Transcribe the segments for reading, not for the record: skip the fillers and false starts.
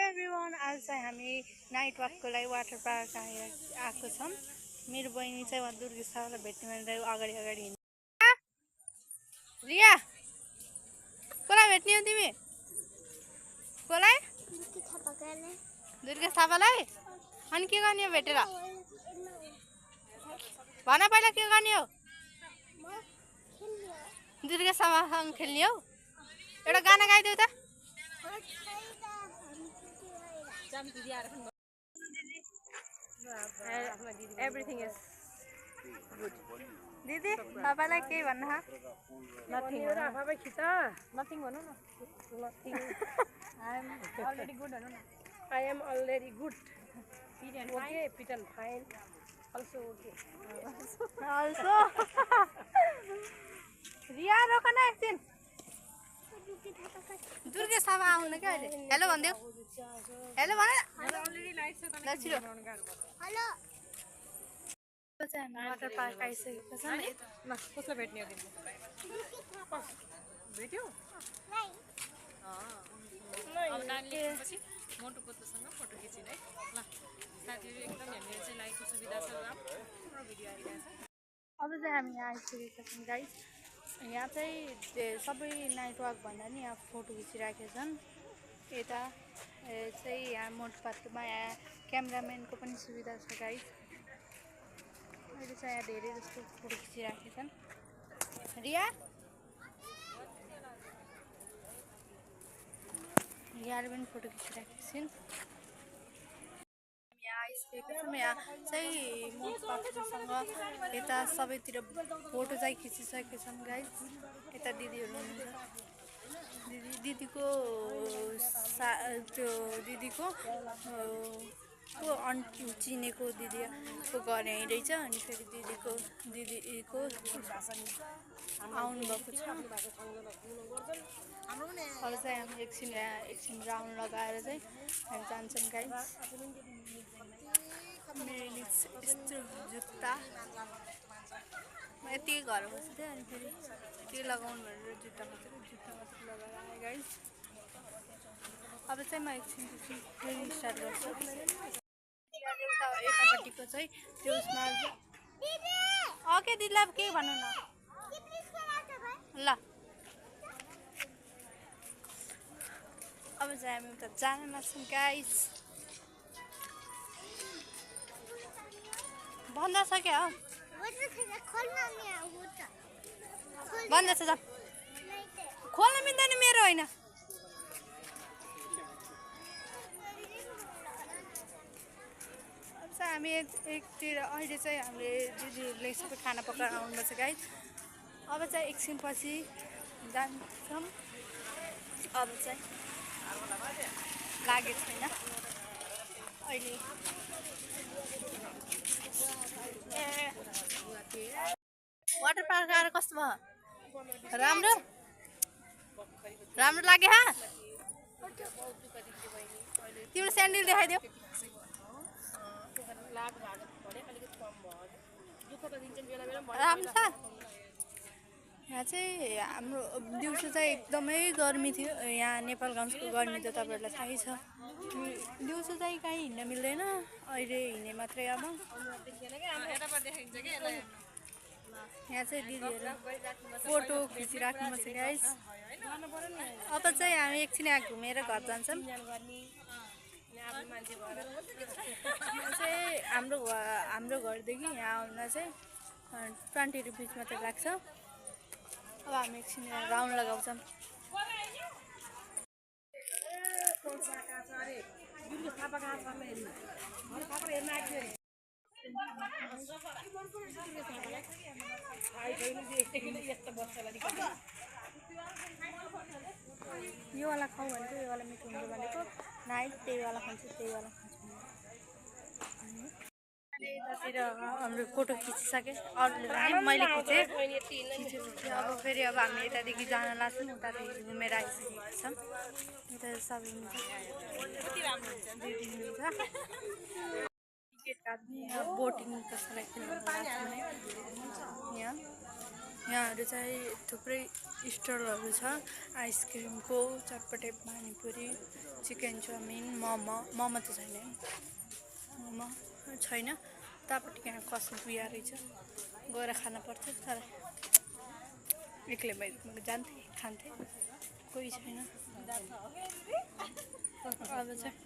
Everyone आज चाहिँ हामी नाइट वाकको लागि वाटर पार्क आएको छौँ। मेरो बहिनी चाहिँ उहाँ दुर्गे साहबलाई भेट्ने भनेर अगाडि हिँड्छ। रिया कसलाई भेट्ने हो तिमी? कसलाई? दुर्गे थापालाई। अनि के गर्ने हो भेटेर? भन पहिला के गर्ने हो? दुर्गे थापासँग खेल्ने हो? एउटा गाना गाइदेऊ त। Everything is good. Didi, तपाईलाई के भन्नु छ? Nothing. Nothing. Nothing. I am already good. I am already good. Okay, fit and fine. Also okay. Also. Riya रोक न एकछिन। दुर्गे थापा आउनु के अहिले? हेलो भन्देऊ। हेलो भन। हेलो। वाटर पार्क आइसकेको छ। ल कसलाई भेट्ने हो तिमी? भेट्यौ? अब नानी लेखेपछि मोटो पोतोसँग फोटो खिचिन है। ल साथीहरु एकदम हामीले चाहिँ लाइटको सुविधा छ। राम्रो भिडियो आइरहेछ। अब चाहिँ हामी यहाँ आइसकेका छौँ गाइस। यहाँ चाहिँ सबै नाइट वाक भन्दा नि यहाँ फोटो खिचिराखेका छन्। यता चाहिँ यहाँ मोटो पार्कमा यहाँ क्यामेराम्यानको पनि सुविधा छ गाइस। अहिले चाहिँ यहाँ धेरै जस्तो फोटो खिचिराखेका छन्। रिया रियाले पनि फोटो खिचिराखेका छिन्। यहाँ आइसकेका छौँ। यहाँ चाहिँ मोटो पार्कसँग यता सबैतिर फोटो चाहिँ खिचिसकेका छन् गाइस। यता दिदीहरू हुनुहुन्छ। दिदीको दिदीको अन्टी चिनेको दिदीको घर यहीँ रहेछ। अनि फेरि दिदीको आउनुभएको छ। अब चाहिँ हामी एकछिन राउन्ड लगाएर चाहिँ हामी जान्छौँ गाइस। मेरो यस्तो जुत्ता म यति घर बस्थेँ। अनि फेरि के लगाउनु भनेर जुत्ता मात्रै लगाएर आएँ गाइस। अब चाहिँ म एकछिन फेरि स्टार्ट गर्छु। यतापट्टिको चाहिँ त्यो उसमा ओके दिदीलाई के भन्नु न ल। अब चाहिँ हामी उता जान लाग्छौँ गाइस। बन्द छ क्या हो? बन्द छ। खोल्न मिल्दैन मेरो होइन। हामी एकतिर अहिले चाहिँ हामीले दिदीहरूले सबै खाना पकाएर आउनुपर्छ गाइस। अब चाहिँ एकछिन पछि जान्छौँ। अब चाहिँ लागेको छैन अहिले। वाटर पार्क आएर कस्तो भयो? राम्रो लाग्यो? तिम्रो स्यान्डल देखाइदेऊ। राम्रो छ। यहाँ चाहिँ हाम्रो दिउँसो चाहिँ एकदमै गर्मी थियो। यहाँ नेपालगञ्जको गर्मी त तपाईँहरूलाई थाहै छ। दिउँसो चाहिँ कहीँ हिँड्न मिल्दैन। अहिले हिँड्ने मात्रै। अब यहाँ चाहिँ दिदीहरू फोटो खिचिराख्नु छ गाइस। अब चाहिँ हामी एकछिन यहाँ घुमेर घर जान्छौँ। चाहिँ हाम्रो घरदेखि यहाँ आउन चाहिँ 20 रुपिस मात्रै लाग्छ। अब हामी एकछिन राउन्ड लगाउँछौँ। यो वाला खाऊ भनेको यो वाला मिठो हुन्छ भनेको नाइट त्यही वाला खान्छु त्यही वाला खान्छु। यतातिर हाम्रो फोटो खिचिसके अरूले मैले खिचेँ। अब फेरि अब हामी यतादेखि जान लाग्छौँ। उतादेखि घुमेर आइसकेको छौँ। यता सबै टिकट काट्ने बोटिङ कसैलाई खेल्नु यहाँ यहाँहरू चाहिँ थुप्रै स्टलहरू छ आइसक्रिमको, चटपटे पानीपुरी, चिकन चाउमिन, मोमो त छैन, मोमो छैन। उतापट्टि यहाँ कस्तो बिहा रहेछ, गएर खान पर्थ्यो तर एक्लै बाहिर जान्थेँ खान्थेँ, कोही छैन। अब चाहिँ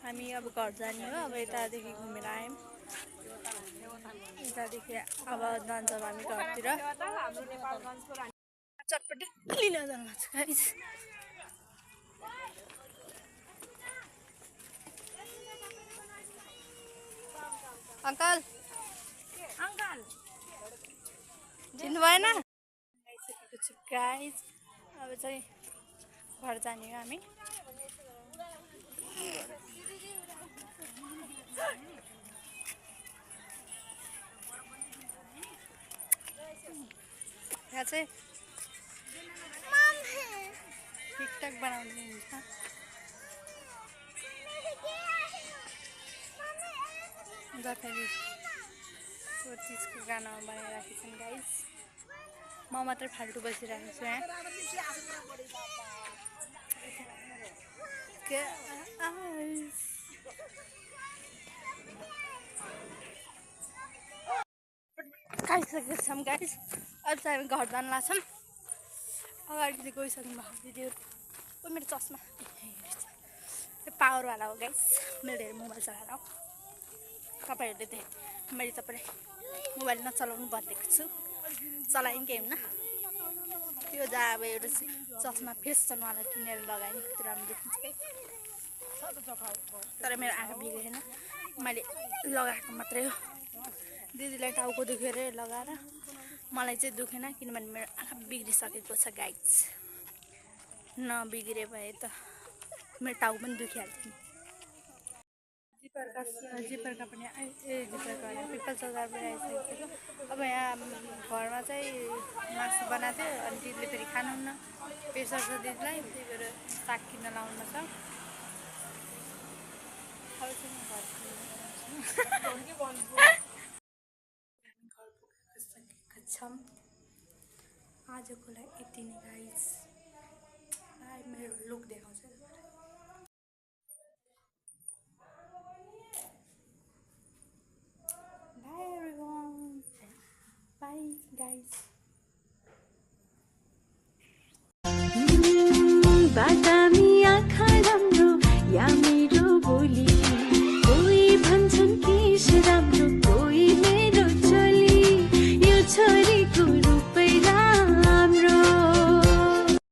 हामी अब घर जाने हो। अब यतादेखि घुमेर आयौँ, यतादेखि अब जान्छौँ हामी घरतिर। चटपटे लिन जानु छ गाइस। अङ्कल अङ्कल चिन्नु भएन गाइस। अब चाहिँ घर जाने हो हामी। यहाँ चाहिँ टिकटक बनाउने हुन्छ। जसरी त्यो चिजको गाना बनाइराखेको छन् गाइस। म मात्रै फाल्टु बसिरहेको छु यहाँ। खाइसकेको छौँ गाइस। अब चाहिँ हामी घर जान लाग्छौँ। अगाडि चाहिँ गइसक्नु भएको दिदीहरू। ओ मेरो चस्मा पावरवाला हो गाइस। मैले धेरै मोबाइल चलाएर हो। तपाईँहरूले देखेँ मैले तपाईँलाई मोबाइल नचलाउनु भनिदिएको छु, चलाएँ केही हुन्न। त्यो जहाँ अब एउटा चस्मा फेसनवाला किनेर लगाएँ, त्यो राम्रो देखिन्छ कि। तर मेरो आँखा बिग्रेन, मैले लगाएको मात्रै हो। दिदीलाई टाउको दुखेर लगाएर मलाई चाहिँ दुखेन, किनभने मेरो आँखा बिग्रिसकेको छ गाइस। नबिग्रे भए त मेरो टाउको पनि दुखिहाल्थ्यो। जिपरका पनि जिपरका पिपल चौधार पनि आइसकेको थियो। अब यहाँ घरमा चाहिँ मासु बनाएको थियो, अनि दिदीले फेरि खानुहुन्न, प्रेसर छ दिदीलाई, त्यही भएर साग किन्न लाउनु छ। अब चाहिँ घर पुगेको छौँ। आजको लागि यति नै गाइस।